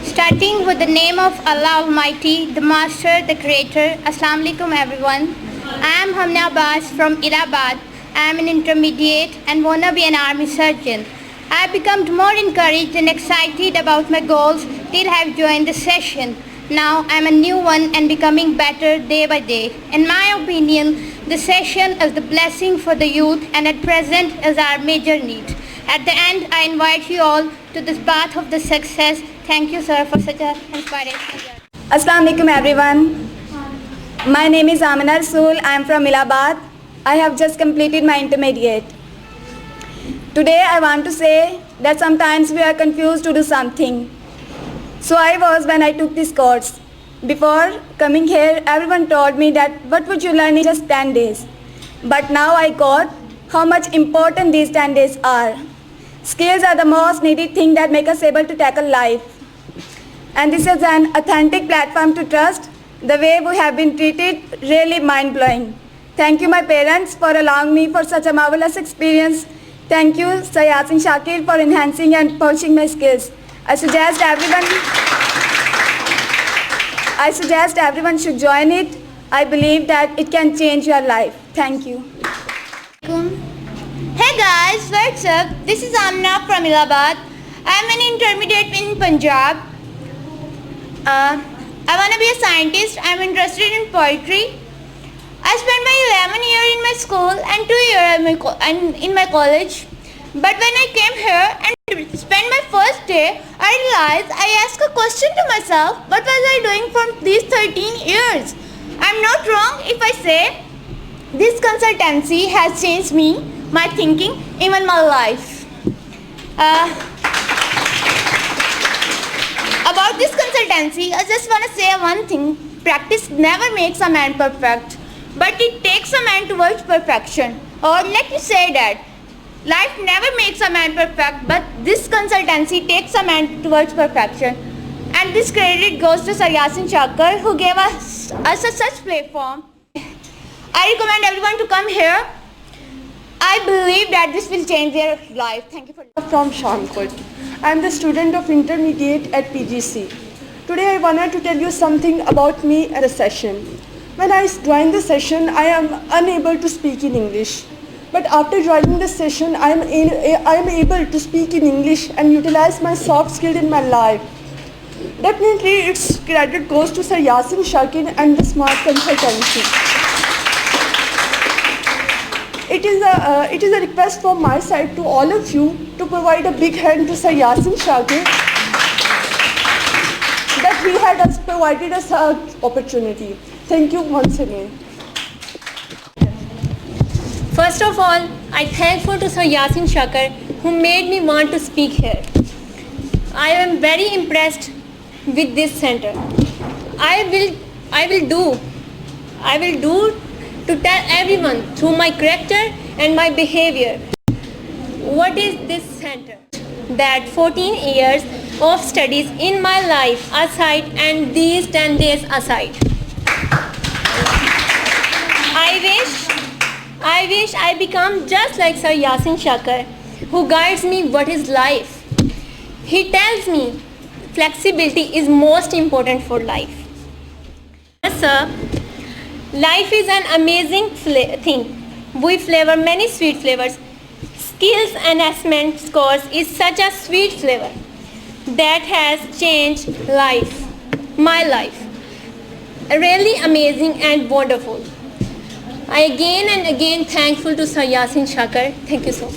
Starting with the name of Allah Almighty, the Master, the Creator. Assalamu alaikum everyone. I am Hamna Abbas from Allahabad. I am an intermediate and wanna be an army surgeon. I have become more encouraged and excited about my goals till I have joined the session. Now I am a new one and becoming better day by day. In my opinion, the session is the blessing for the youth and at present is our major need. At the end, I invite you all to this path of the success. Thank you, sir, for such an inspirational journey. Assalamu alaikum everyone. My name is Amina Rasool. I am from Allahabad. I have just completed my intermediate. Today I want to say that sometimes we are confused to do something. So I was when I took this course. Before coming here, everyone told me that what would you learn in just 10 days. But now I got how much important these 10 days are. Skills are the most needed thing that make us able to tackle life. And this is an authentic platform to trust. The way we have been treated, really mind-blowing. Thank you my parents for allowing me for such a marvelous experience. Thank you Sir Yasin Shakir for enhancing and polishing my skills. I suggest everyone should join it. I believe that it can change your life. Thank you. Hey guys, what's up? This is Amna from Allahabad. I'm an intermediate in Punjab. I want to be a scientist. I'm interested in poetry. I spent my 11 years in my school and 2 years in my college. But when I came here and spent my first day, I realized I asked a question to myself, what was I doing for these 13 years? I'm not wrong if I say this consultancy has changed me, my thinking, even my life. About this consultancy, I just want to say one thing. Practice never makes a man perfect, but it takes a man towards perfection. Or let me say that life never makes a man perfect, but this consultancy takes a man towards perfection. And this credit goes to Sir Yasin Shakir, who gave us a such platform. I recommend everyone to come here. I believe that this will change their life. Thank you for From Shankot. I am the student of intermediate at PGC. Today I wanted to tell you something about me at a session. When I joined the session, I am unable to speak in English. But after joining the session, I am able to speak in English and utilize my soft skill in my life. Definitely its credit goes to Sir Yasin Shakir and the Smart Consultancy. It is a request from my side to all of you to provide a big hand to Sir Yasin Shakir that he had provided us an opportunity. Thank you once again. First of all, I'm thankful to Sir Yasin Shakir who made me want to speak here. I am very impressed with this center. I will do to tell everyone through my character and my behavior what is this center. That 14 years of studies in my life aside and these 10 days aside. I wish I become just like Sir Yasin Shakir, who guides me what is life. He tells me flexibility is most important for life. Yes, sir. Life is an amazing thing. We flavor many sweet flavors. Skills enhancement scores is such a sweet flavor that has changed my life. Really amazing and wonderful. I again and again thankful to Sir Yasin Shakir. Thank you so much.